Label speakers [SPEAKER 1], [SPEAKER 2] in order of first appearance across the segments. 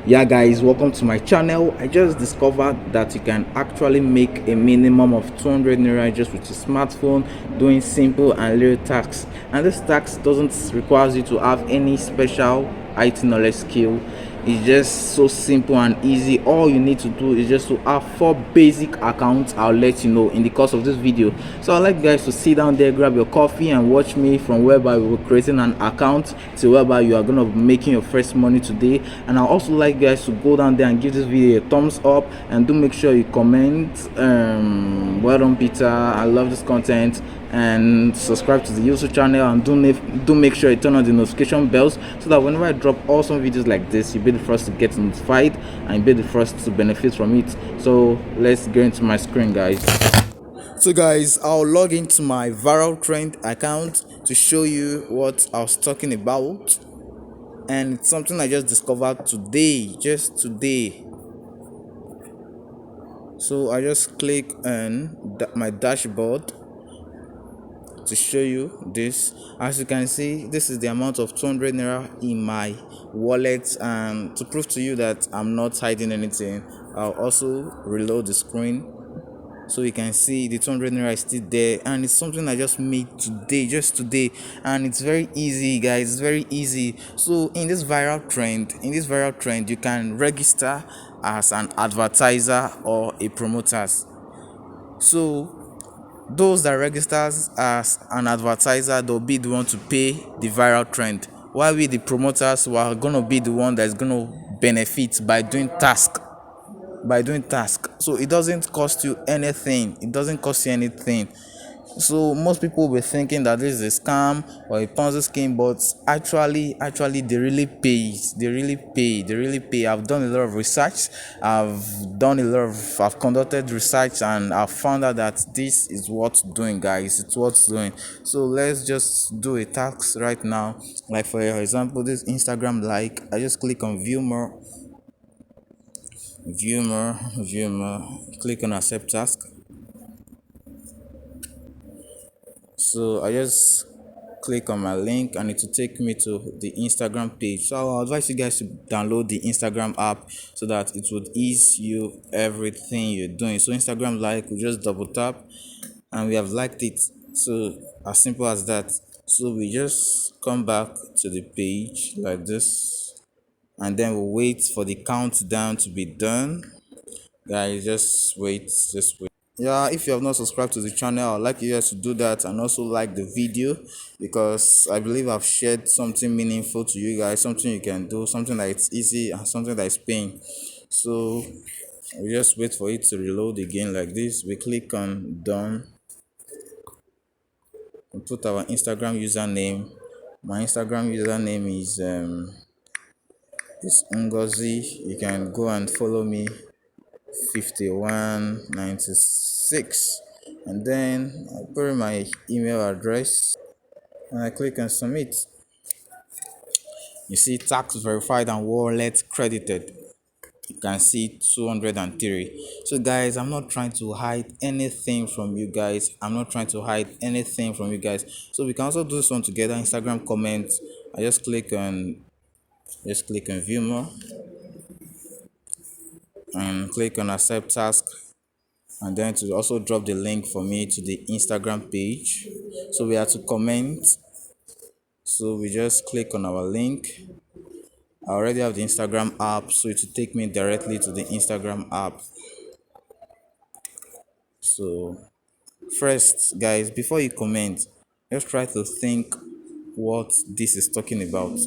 [SPEAKER 1] Yeah guys, welcome to my channel. I just discovered that you can actually make a minimum of 200 naira just with your smartphone doing simple and little tasks, and this task doesn't require you to have any special IT knowledge skill. It's just so simple and easy. All you need to do is just to have 4 basic accounts. I'll let you know in the course of this video. So I'd like you guys to sit down there, grab your coffee and watch me from whereby we're creating an account to whereby you are going to be making your first money today. And I'll also like you guys to go down there and give this video a thumbs up, and do make sure you comment well done Peter, I love this content, and subscribe to the YouTube channel, and do make sure you turn on the notification bells so that whenever I drop awesome videos like this, you'll be the first to get notified and you'll be the first to benefit from it. So let's get into my screen, guys. So guys, I'll log into my viraltrend account to show you what I was talking about, and it's something I just discovered today, just today. So I just click on my dashboard to show you this. As you can see, this is the amount of 200 naira in my wallet, and to prove to you that I'm not hiding anything, I'll also reload the screen so you can see the 200 naira is still there, and it's something I just made today, just today. And it's very easy, guys, it's very easy. So in this viral trend, you can register as an advertiser or a promoter. So those that registers as an advertiser, they'll be the one to pay the viral trend, while we the promoters were gonna be the one that's gonna benefit by doing task. So it doesn't cost you anything, so most people were thinking that this is a scam or a Ponzi scheme, but actually they really pay. I've done a lot of research, I've conducted research, and I've found out that this is what's doing, guys. It's what's doing. So let's just do a task right now. Like for example, this Instagram, like I just click on view more, click on accept task. So I just click on my link and it will take me to the Instagram page. So I'll advise you guys to download the Instagram app so that it would ease you everything you're doing. So Instagram, like, we just double tap and we have liked it. So as simple as that. So we just come back to the page like this, and then we'll wait for the countdown to be done. Guys, just wait. Yeah, if you have not subscribed to the channel, I'd like you guys to do that, and also like the video, because I believe I've shared something meaningful to you guys, something you can do, something that it's easy, and something that is paying. So we just wait for it to reload again like this. We click on done. We put our Instagram username. My Instagram username is Ngozi. You can go and follow me, 5196, and then I put in my email address and I click on submit. You see tax verified and wallet credited. You can see 203. So guys, I'm not trying to hide anything from you guys. So we can also do this one together. Instagram comments. I just click on view more and click on accept task, and then to also drop the link for me to the Instagram page. So we have to comment. So we just click on our link. I already have the Instagram app, so it will take me directly to the Instagram app. So first, guys, before you comment, just try to think what this is talking about.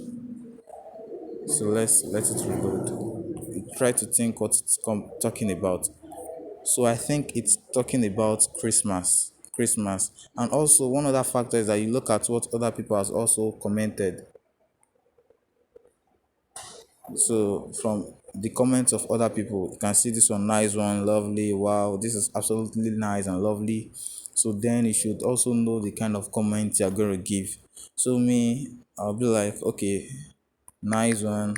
[SPEAKER 1] So let's let it reload. Try to think what it's talking about. So I think it's talking about Christmas. And also one other factor is that you look at what other people has also commented. So from the comments of other people, you can see this one, nice one, lovely, wow, this is absolutely nice and lovely. So then you should also know the kind of comments you're going to give. So me, I'll be like, okay, nice one,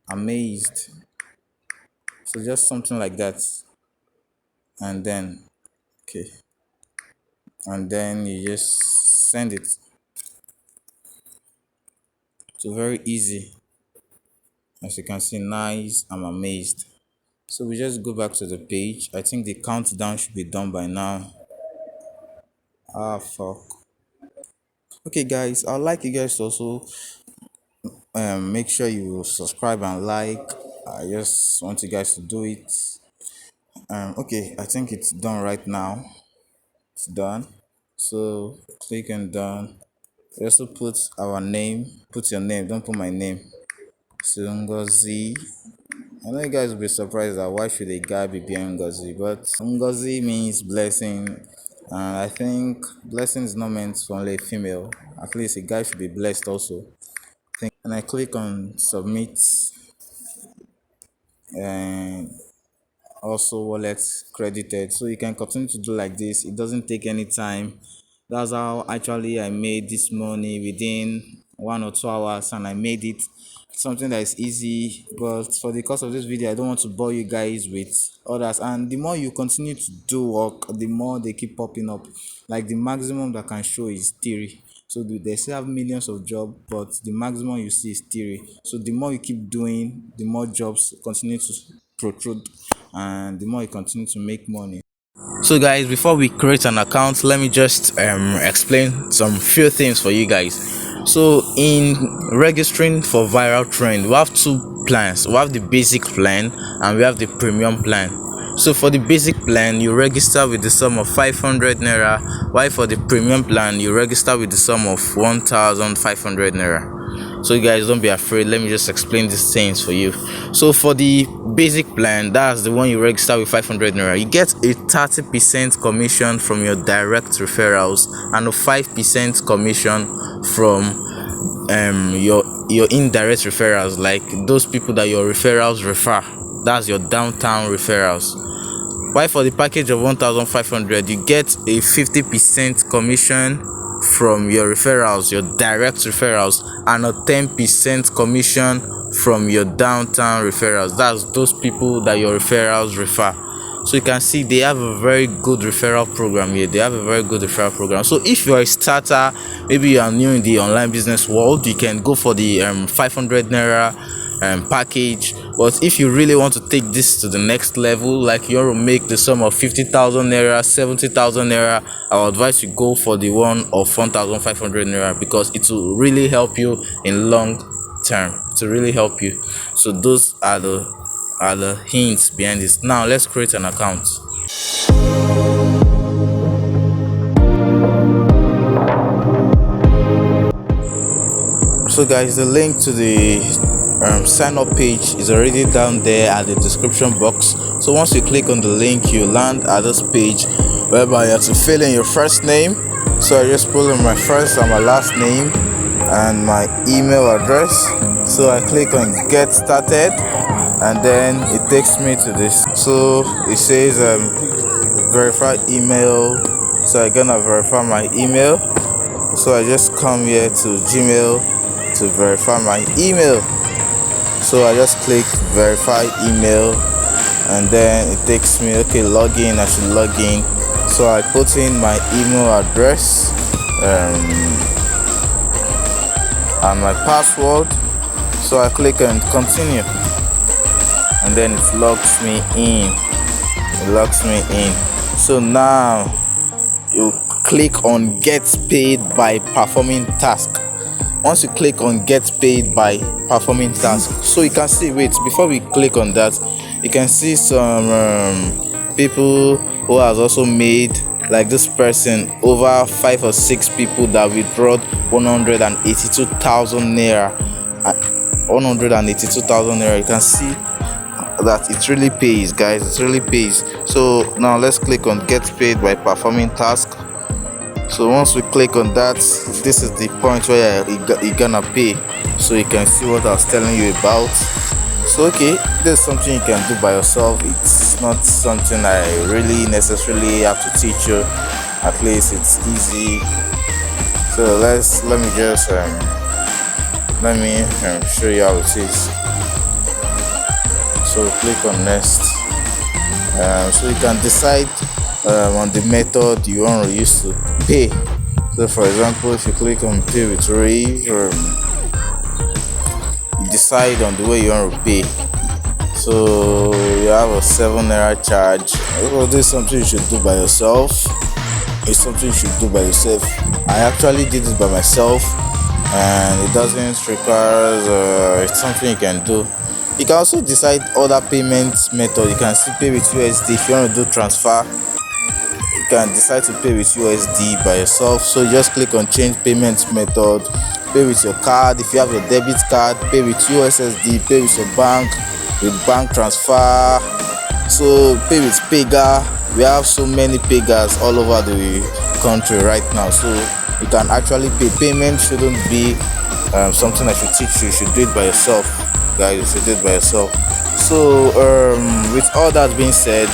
[SPEAKER 1] amazed. So just something like that. And then, okay, and then you just send it So very easy. As you can see, nice. I'm amazed. So we just go back to the page. I think the countdown should be done by now. Ah, fuck. Okay, guys, I'd like you guys to also make sure you subscribe and like. I just want you guys to do it. Okay, I think it's done right now. It's done. So click on done. We also put our name. Put your name. Don't put my name. So Ngozi. I know you guys will be surprised that why should a guy be behind Ngozi, but Ngozi means blessing, and I think blessing is not meant for only a female. At least a guy should be blessed also. And I click on submit, and also wallet credited. So you can continue to do like this. It doesn't take any time. That's how actually I made this money within 1 or 2 hours, and I made it something that is easy. But for the course of this video, I don't want to bore you guys with others. And the more you continue to do work, the more they keep popping up. Like the maximum that can show is theory. So they still have millions of jobs, but the maximum you see is theory. So the more you keep doing, the more jobs continue to protrude, and the more you continue to make money. So guys, before we create an account, let me just explain some few things for you guys. So in registering for viral trend, we have two plans. We have the basic plan and we have the premium plan. So for the basic plan, you register with the sum of 500 naira, while for the premium plan, you register with the sum of 1,500 naira. So you guys, don't be afraid. Let me just explain these things for you. So for the basic plan, that's the one you register with 500 naira, you get a 30% commission from your direct referrals and a 5% commission from your indirect referrals, like those people that your referrals refer. That's your downtown referrals. While for the package of 1,500, you get a 50% commission from your referrals, your direct referrals, and a 10% commission from your downtown referrals. That's those people that your referrals refer. So you can see they have a very good referral program here. They have a very good referral program. So if you're a starter, maybe you are new in the online business world, you can go for the 500 naira package. But if you really want to take this to the next level, like you want to make the sum of 50,000 naira, 70,000 naira, I would advise you go for the one of 1,500 naira, because it will really help you in long term. To really help you. So those are the hints behind this. Now let's create an account. So guys, the link to the sign up page is already down there at the description box. So once you click on the link, you land at this page whereby you have to fill in your first name. So I just pull in my first and my last name and my email address. So I click on get started, and then it takes me to this. So it says verify email. So I'm gonna verify my email. So I just come here to Gmail to verify my email. So I just click verify email, and then it takes me, okay, login. I should log in. So I put in my email address and my password. So I click on continue, and then it logs me in. So now you click on get paid by performing task. Once you click on get paid by performing task, so you can see, wait, before we click on that, you can see some people who has also made, like this person, over 5 or 6 people that withdrew 182,000 naira. 182,000 naira. You can see that it really pays, guys. It really pays. So now let's click on get paid by performing task. So once we click on that, this is the point where you're gonna pay. So you can see what I was telling you about. So okay, this is something you can do by yourself. It's not something I really necessarily have to teach you. At least it's easy. So let me just show you how it is. So click on next. So you can decide on the method you want to use to pay. So for example, if you click on pay with Rave, decide on the way you want to pay. So you have a 7 naira charge. Oh, this is something you should do by yourself. It's something you should do by yourself. I actually did it by myself, and it doesn't require. It's something you can do. You can also decide other payment method. You can still pay with USD if you want to do transfer. You can decide to pay with USD by yourself. So you just click on change payment method. Pay with your card. If you have your debit card, pay with USSD. Pay with your bank with bank transfer. So pay with Pega. We have so many Pegas all over the country right now. So you can actually pay. Payment shouldn't be something I should teach you. You should do it by yourself, guys. You should do it by yourself. So with all that being said,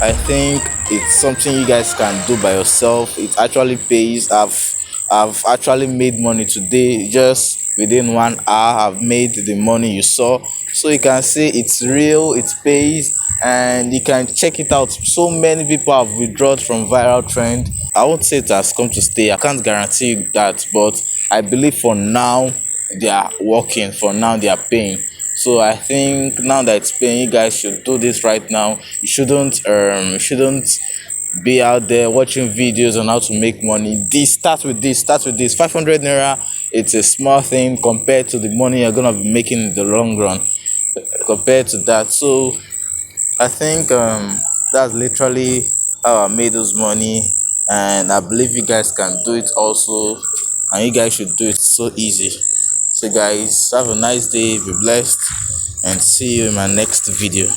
[SPEAKER 1] I think it's something you guys can do by yourself. It actually pays. I've actually made money today. Just within 1 hour, I've made the money you saw. So you can say it's real, it pays, and you can check it out. So many people have withdrawn from viral trend. I won't say it has come to stay. I can't guarantee that, but I believe for now they are working. For now they are paying. So I think now that it's paying, you guys should do this right now. You shouldn't be out there watching videos on how to make money. Start with this 500 naira. It's a small thing compared to the money you're gonna be making in the long run, compared to that. So I think that's literally how I made those money, and I believe you guys can do it also, and you guys should do it. So easy. So guys, have a nice day, be blessed, and see you in my next video.